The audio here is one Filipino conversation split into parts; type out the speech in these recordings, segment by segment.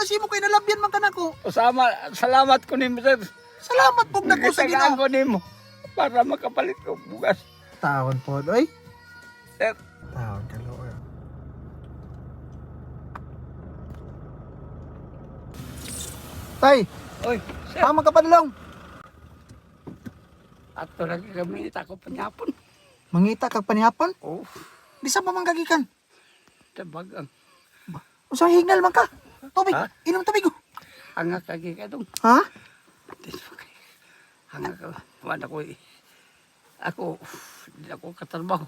nasimo kay nalabyan man kanako. Salamat ko nimo sir. Salamat pug nako sa Nagitagaan Ginoo. ko nimo para makapalit ko bugas. Taon pod, oy. Sir, Taon ka Lord. Tay, oy, sir. tama ka padulong. Ato lagi kami ko panyapon. Mangita kag panihapon? Oh, Di sa pa man kagikan. tabagang. Usa hingal man ka. Tubig, Ha? inom tubig. Oh. Hanga kagi ka dong. Ha? Hanga ka. Wala ko eh. Ako, hindi ako katrabaho.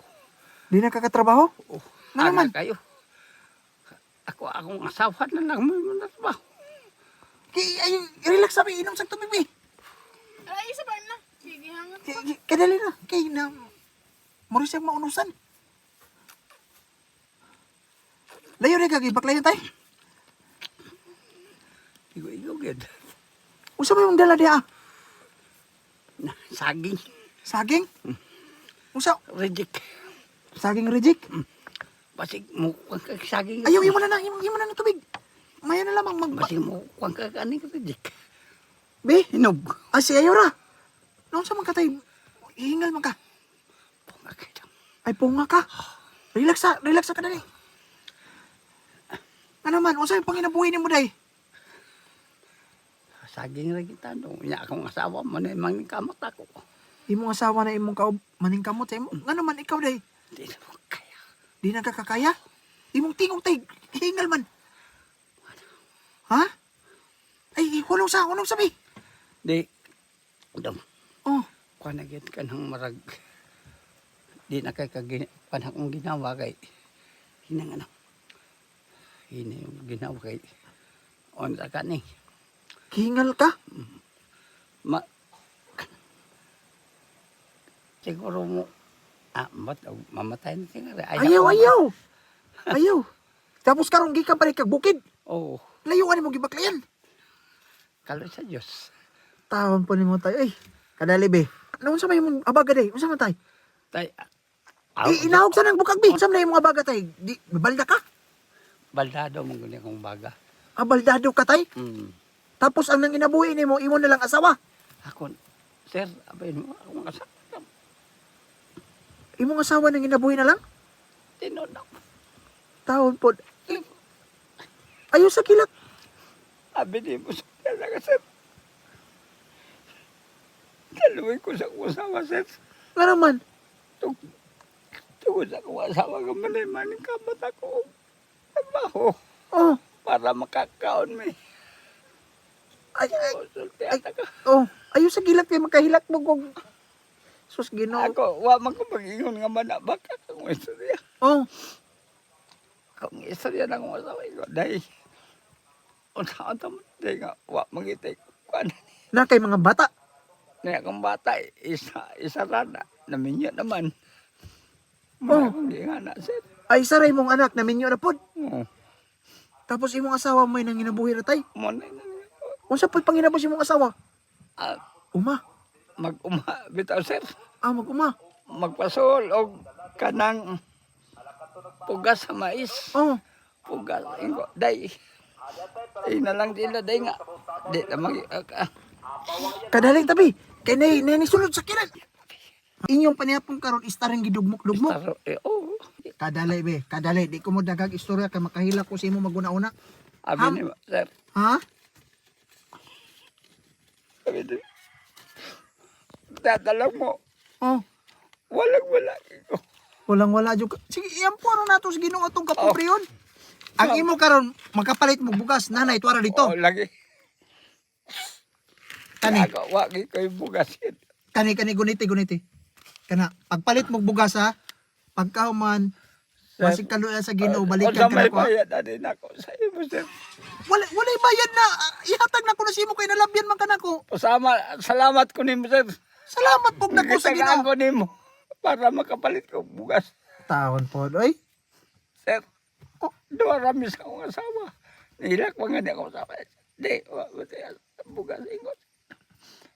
Di na kakatrabaho? Oh, Ano hanga man? kayo. Akong asawa na lang may trabaho. Ay, relax sabi, inom sa tubig bi. Ay, isa pa na. Sige, hangat. Kadali na, kay na mori siyang maunusan. Layo rin kagi, baklayan tay. Igo-igo gid. Usa mo yung dala diha? Na, saging. Saging? Usa? Reject. Saging rejik? Basig mo kung saging. Ayaw, imo na ng tubig. Maya na lamang Basig mo kung kaning reject. Be, Hinog. si ayaw ra. Noon sa man ka tay, ihingal man ka. Punga kayo. Ay, punga ka. Relax sa kadali. Ano man, unsa yung panginabuhi ni mo day? Saging ra kita no. Nya akong asawa mo na imong kamot ako. Imong asawa na imong kaob, maning kamot sa imo. Ngano man ikaw day? Di na mo kaya. Di na kakakaya? Imong tingog tay, hingal man. Ha? Ay, hulong sabi. Di. Dong. Oh, Kuha na gid ka ng marag. Di na kay panang kong ginawa kay. Hinang ano. Hina yung ginawa kay. On sa kani. hingal ka? Ma. Siguro mo. Mamatay na siguro. Ayaw. Tapos karong gikan pa rin kag bukid. Oo. Layuan mo gibaklayan. Kalo sa Diyos. Taon po ni mo tayo. Ay, kadali be. Ano sa may mong abaga day? Unsa man tay? Tay. Inahog sa nang bukag be. Unsa man na imong abaga tay? Di balda ka? Baldado mong guli kong baga. Abaldado ka tay? Hmm. Tapos ang nang inabuhi nimo imo na lang asawa. Ako, sir, abay mo, akong asawa. Imong asawa nang inabuhi na lang? Tinod ako. Taon po. Ayaw sa kilak. Abi di mo sa talaga, sir. Kaluwi ko sa akong asawa, sir. Nga naman. Tugod sa akong asawa, kamanay-maning kamat ako. Trabaho. Oh, Para makakaon mo. ay, Sultiata ka. oh. Ayaw sa kilak kay makahilak mo kung... Sus, Ginoo. Ako, wa man ko mag-ingon nga manabaka kung istorya. Oh, Kung istorya na akong asawa, dahil unsa mo, dahil nga, wa magitay ko. na kay mga bata. Na akong bata, isa rana, naminyo naman. Oh. Hindi nga na, sir. Ay, saray mong anak na minyo na pod. Oo. Tapos imong asawa mo nang inabuhi na tay. Muna Unsa pod panginabos imong asawa? Uma. mag-uma, bitaw, sir. Mag-uma. Magpasol o kanang pugas sa mais. Oh, Pugas, ingo, day. Day na lang din na, day nga. Di na kadaling tabi. Kay nay sulod sa kilan. Inyong panihapon karon istaring gidugmok-dugmok. Oo. Kadali be, kadali. Di ko mo dagag istorya kay makahila ko sa imo maguna-una. Abi ni, sir. Ha? Abi ni. Tatalang mo. Oh, Walang-wala ko. walang-wala jud. Sige, iyang puro nato sa Ginoo atong kapobriyon. Ang imo karon magkapalit mo bugas, nanay tuara dito. Oo, lagi. Kani, Ako, wagi ko yung bugasin. kani guniti. Kana pagpalit mo bugas ha. Pagkahuman, wasig kaluya sa Ginoo balikan Sa may ka ko. bayad na din ako sa imo, sir. Wala bayad na. Ihatag na ko na sa imo kay nalabyan man kanako. Salamat ko nimo, sir. Salamat pug nako sa Nagitagaan Ginoo. ko nimo para makapalit ko bugas. Taon po, oy. Sir, duwa rami sa akong asawa. Nilak mga di akong asawa. Di, bugas ingot.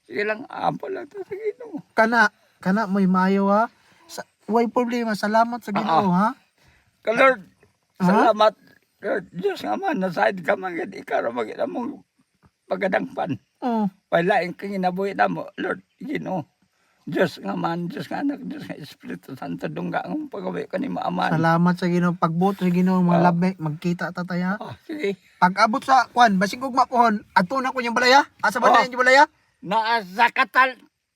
Sige lang, ampo lang to sa Ginoo. Kana mo'y mayo ha. Way problema, salamat sa Ginoo ha. Ka Lord, Ha? salamat Diyos nga man, nasayad ka man, ikaw na magina mong pagadangpan. Oh. Wala yung kinabuhi na mo, Lord, Ginoo. Diyos nga man, Diyos nga anak, Diyos nga Espiritu Santo, dungga ang pagawi ka ni Maaman. Salamat sa Ginoo, pagbuto sa Ginoo mga Oh. labi, magkita tataya. Sige. Pag abot sa kwan, basig ug mapuhon, adto na ko yung balaya. Asa ba Oh. na yung balaya? Naasa ka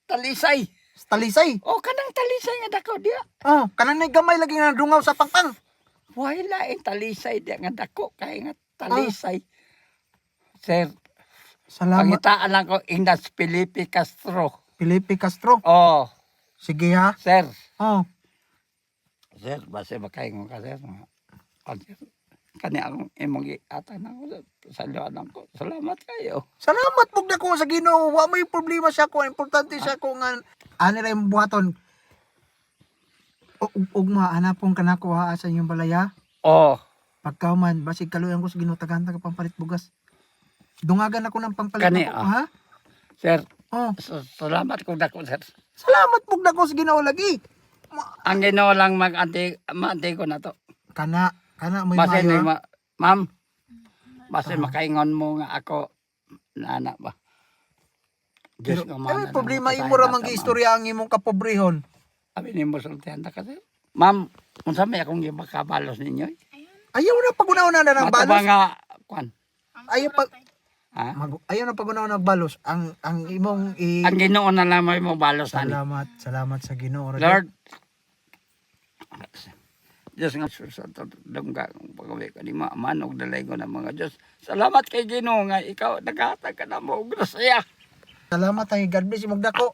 talisay. Sa Talisay. O, kanang talisay nga dako diya. Oh, kanang nay gamay lagi nga dungaw sa pangpang. Wala yung talisay diya nga dako, kaya nga talisay. Sir, Salamat, pangitaan lang ko, Ignas Felipe Castro. Felipe Castro. Oh, Sige ha. sir. Oh, Sir, basta makaingon ka, sir. Sir, kani akong imong iatan ako sa liwanag ko. Salamat kayo. salamat pug dako sa Ginoo. Wa may problema siya ko, importante siya ko nga ani ra imong buhaton. Ugma hanapon kanako ha sa inyong balaya. Oh, Pagkauman, basig kaluyan ko sa Ginoo taghanta ka pampalit bugas. Dungagan ako ng pampalit Kani, ako, ah. ha? sir, Oh, salamat kung dako, sir. salamat pug dako sa Ginoo lagi. Ang Ginoo lang mag-anti ko na to. Kana may Basta mayo. Ha? ma'am, basta makaingon mo nga ako, na anak ba? Pero, Diyos nga may man, problema ano, imo ra ma'am. mang giistorya ang imong kapobrehon. Sabi ni mo sultihan ta kasi. Ma'am, kung sa may akong makabalos ninyo, Ayaw na pagunaw na ng mataba balos. nga, kwan, Ayaw pa ha? ayaw na pagunaw ng balos. Ang imong Ang Ginoo na lang mo balos ani. salamat sa Ginoo. Lord, Diyos nga sa dungga ng pagawi ka ni Maaman og dalay ko ng mga Diyos. Salamat kay Ginoo nga ikaw naghatag ka na mo og grasya. Salamat ay God bless imong dako.